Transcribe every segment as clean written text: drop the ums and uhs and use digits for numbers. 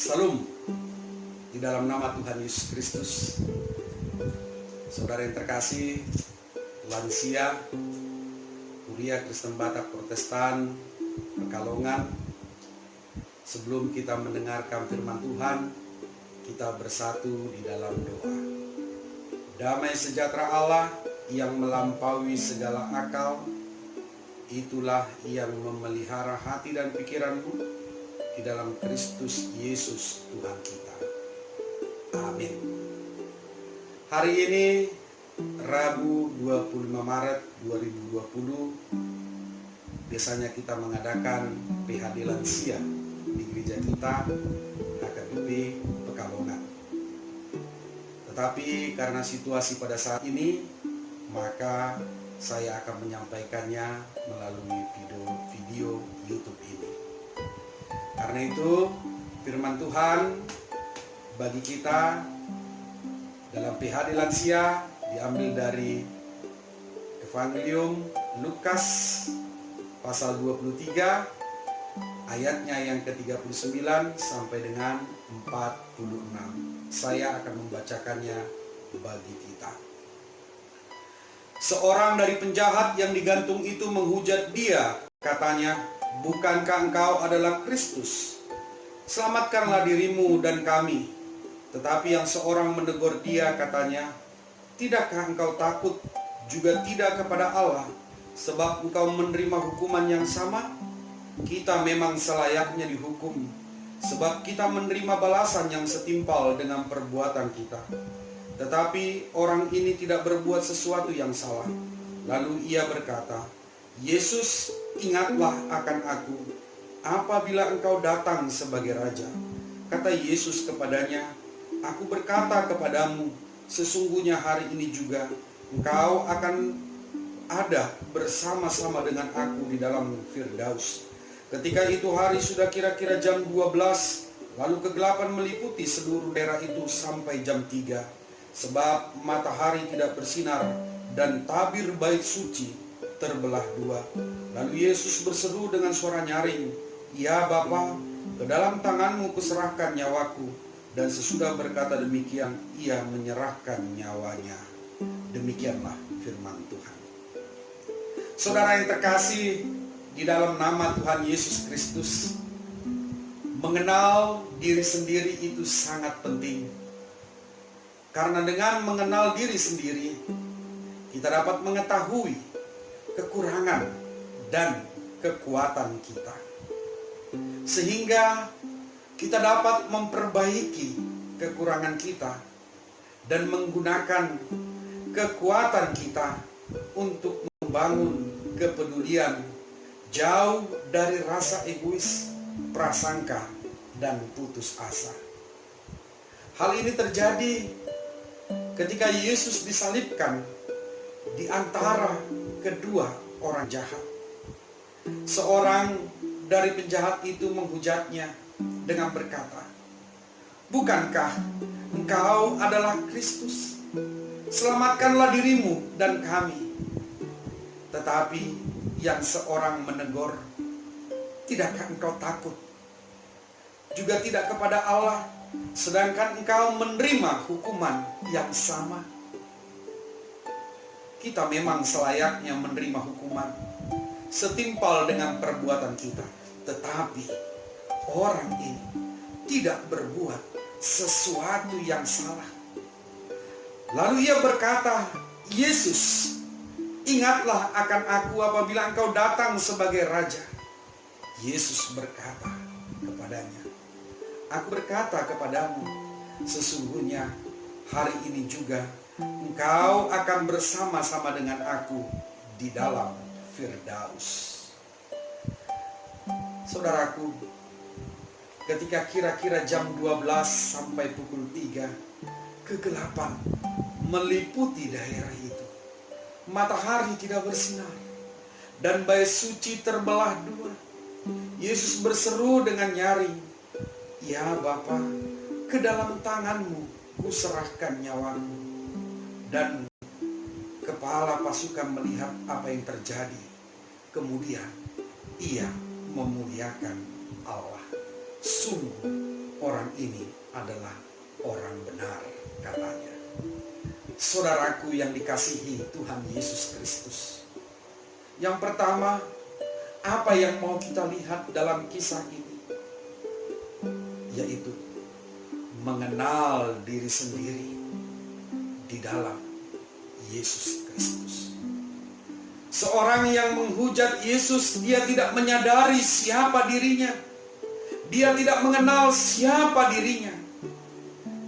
Salam di dalam nama Tuhan Yesus Kristus. Saudara yang terkasih, lansia, Kuria Kristen Batak Protestan, Pekalongan, sebelum kita mendengarkan firman Tuhan, kita bersatu di dalam doa. Damai sejahtera Allah yang melampaui segala akal, itulah yang memelihara hati dan pikiranmu di dalam Kristus Yesus Tuhan kita. Amin. Hari ini Rabu 25 Maret 2020, biasanya kita mengadakan PHD lansia di gereja kita, HKBP Pekalongan. Tetapi karena situasi pada saat ini, maka saya akan menyampaikannya melalui video YouTube ini. Karena itu, firman Tuhan bagi kita dalam PHD lansia diambil dari Evangelium Lukas pasal 23 ayatnya yang ke-39 sampai dengan 46. Saya akan membacakannya bagi kita. Seorang dari penjahat yang digantung itu menghujat dia, katanya, "Bukankah engkau adalah Kristus? Selamatkanlah dirimu dan kami." Tetapi yang seorang menegur dia, katanya, "Tidakkah engkau takut juga tidak kepada Allah, sebab engkau menerima hukuman yang sama? Kita memang selayaknya dihukum, sebab kita menerima balasan yang setimpal dengan perbuatan kita. Tetapi orang ini tidak berbuat sesuatu yang salah." Lalu ia berkata, "Yesus, ingatlah akan aku apabila engkau datang sebagai Raja." Kata Yesus kepadanya, "Aku berkata kepadamu, sesungguhnya hari ini juga engkau akan ada bersama-sama dengan aku di dalam Firdaus." Ketika itu hari sudah kira-kira jam 12, lalu kegelapan meliputi seluruh daerah itu sampai jam 3, sebab matahari tidak bersinar dan tabir bait suci terbelah dua. Lalu Yesus berseru dengan suara nyaring, "Ya Bapa, ke dalam tanganmu kuserahkan nyawaku." Dan sesudah berkata demikian, ia menyerahkan nyawanya. Demikianlah firman Tuhan. Saudara yang terkasih, di dalam nama Tuhan Yesus Kristus, mengenal diri sendiri itu sangat penting. Karena dengan mengenal diri sendiri, kita dapat mengetahui kekurangan dan kekuatan kita. Sehingga kita dapat memperbaiki kekurangan kita dan menggunakan kekuatan kita untuk membangun kepedulian jauh dari rasa egois, prasangka, dan putus asa. Hal ini terjadi ketika Yesus disalibkan di antara kedua orang jahat. Seorang dari penjahat itu menghujatnya dengan berkata, "Bukankah engkau adalah Kristus? Selamatkanlah dirimu dan kami." Tetapi yang seorang menegur, "Tidakkah engkau takut juga tidak kepada Allah, sedangkan engkau menerima hukuman yang sama?" Kita memang selayaknya menerima hukuman setimpal dengan perbuatan kita. Tetapi orang ini tidak berbuat sesuatu yang salah. Lalu ia berkata, "Yesus, ingatlah akan aku apabila engkau datang sebagai Raja." Yesus berkata kepadanya, "Aku berkata kepadamu, sesungguhnya hari ini juga engkau akan bersama-sama dengan aku di dalam Firdaus." Saudaraku, ketika kira-kira jam 12 sampai pukul 3, kegelapan meliputi daerah itu. Matahari tidak bersinar dan bait suci terbelah dua. Yesus berseru dengan nyaring, "Ya Bapa, ke dalam tanganmu kuserahkan nyawaku." Dan kepala pasukan melihat apa yang terjadi. Kemudian ia memuliakan Allah. Sungguh orang ini adalah orang benar, katanya. Saudaraku yang dikasihi Tuhan Yesus Kristus, yang pertama, apa yang mau kita lihat dalam kisah ini? Yaitu mengenal diri sendiri di dalam Yesus Kristus. Seorang yang menghujat Yesus, dia tidak menyadari siapa dirinya. Dia tidak mengenal siapa dirinya.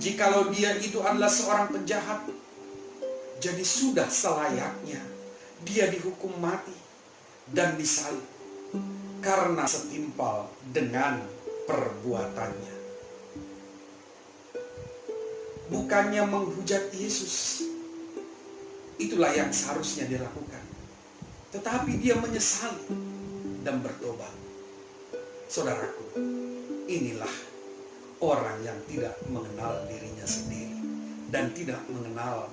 Jikalau dia itu adalah seorang penjahat, jadi sudah selayaknya dia dihukum mati dan disalib karena setimpal dengan perbuatannya. Bukannya menghujat Yesus, itulah yang seharusnya dilakukan. Tetapi dia menyesali dan bertobat. Saudaraku, inilah orang yang tidak mengenal dirinya sendiri dan tidak mengenal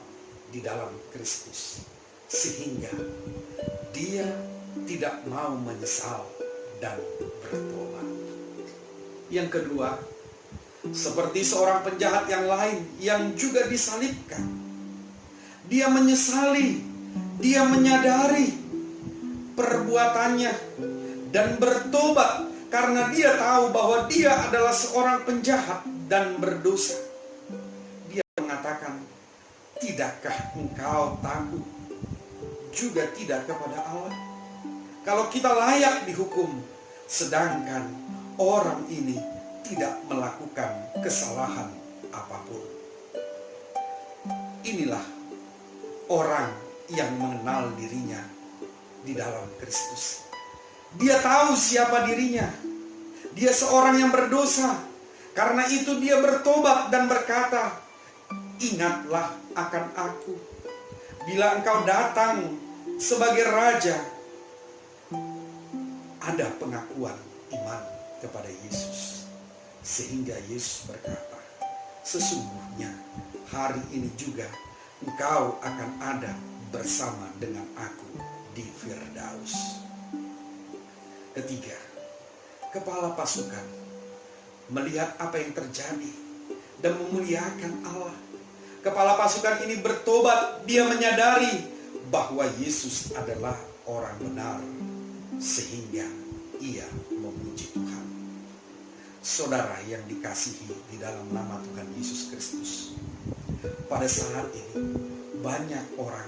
di dalam Kristus, sehingga dia tidak mau menyesal dan bertobat. Yang kedua, seperti seorang penjahat yang lain yang juga disalibkan, dia menyesali, dia menyadari perbuatannya dan bertobat karena dia tahu bahwa dia adalah seorang penjahat dan berdosa. Dia mengatakan, tidakkah engkau takut juga tidak kepada Allah? Kalau kita layak dihukum, sedangkan orang ini tidak melakukan kesalahan apapun. Inilah orang yang mengenal dirinya di dalam Kristus. Dia tahu siapa dirinya. Dia seorang yang berdosa. Karena itu dia bertobat dan berkata, ingatlah akan aku bila engkau datang sebagai raja. Ada pengakuan iman kepada Yesus, sehingga Yesus berkata, sesungguhnya hari ini juga engkau akan ada bersama dengan aku di Firdaus. Ketiga, kepala pasukan melihat apa yang terjadi dan memuliakan Allah. Kepala pasukan ini bertobat, dia menyadari bahwa Yesus adalah orang benar, sehingga ia memuji Tuhan. Saudara yang dikasihi di dalam nama Tuhan Yesus Kristus, pada saat ini banyak orang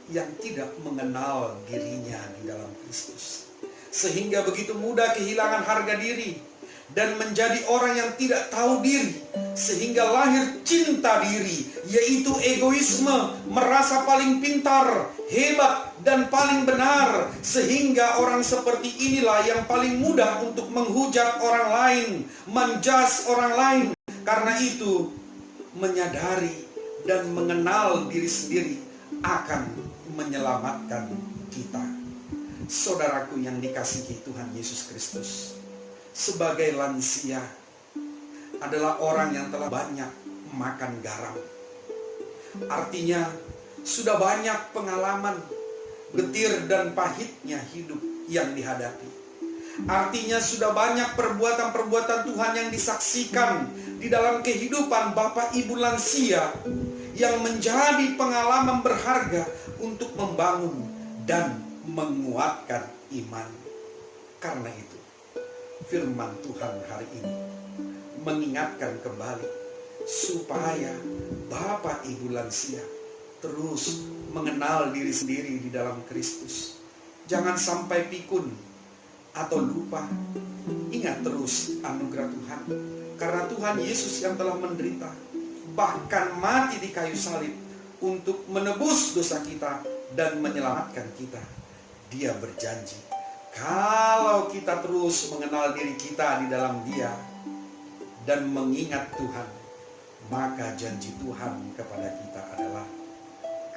yang tidak mengenal dirinya di dalam Kristus, sehingga begitu mudah kehilangan harga diri dan menjadi orang yang tidak tahu diri, sehingga lahir cinta diri, yaitu egoisme, merasa paling pintar, hebat, dan paling benar, sehingga orang seperti inilah yang paling mudah untuk menghujat orang lain, menjudge orang lain. Karena itu, menyadari dan mengenal diri sendiri akan menyelamatkan kita. Saudaraku yang dikasihi Tuhan Yesus Kristus, sebagai lansia adalah orang yang telah banyak makan garam. Artinya sudah banyak pengalaman getir dan pahitnya hidup yang dihadapi. Artinya sudah banyak perbuatan-perbuatan Tuhan yang disaksikan di dalam kehidupan Bapak Ibu lansia, yang menjadi pengalaman berharga untuk membangun dan menguatkan iman. Karena itu, firman Tuhan hari ini mengingatkan kembali supaya Bapak Ibu lansia terus mengenal diri sendiri di dalam Kristus. Jangan sampai pikun atau lupa. Ingat terus anugerah Tuhan, karena Tuhan Yesus yang telah menderita, bahkan mati di kayu salib untuk menebus dosa kita dan menyelamatkan kita. Dia berjanji, kalau kita terus mengenal diri kita di dalam Dia dan mengingat Tuhan, maka janji Tuhan kepada kita adalah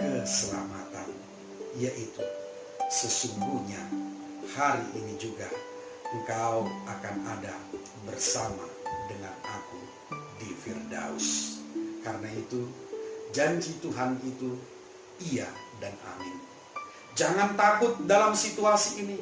keselamatan, yaitu sesungguhnya hari ini juga engkau akan ada bersama dengan aku di Firdaus. Karena itu, janji Tuhan itu iya dan amin. Jangan takut dalam situasi ini.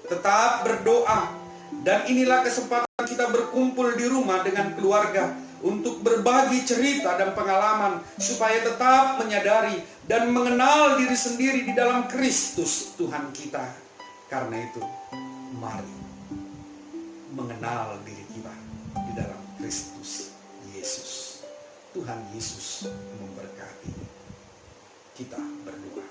Tetap berdoa Dan inilah kesempatan kita berkumpul di rumah dengan keluarga untuk berbagi cerita dan pengalaman supaya tetap menyadari dan mengenal diri sendiri di dalam Kristus Tuhan kita. Karena itu, mari mengenal diri kita di dalam Kristus Yesus. Tuhan Yesus memberkati. Kita berdoa.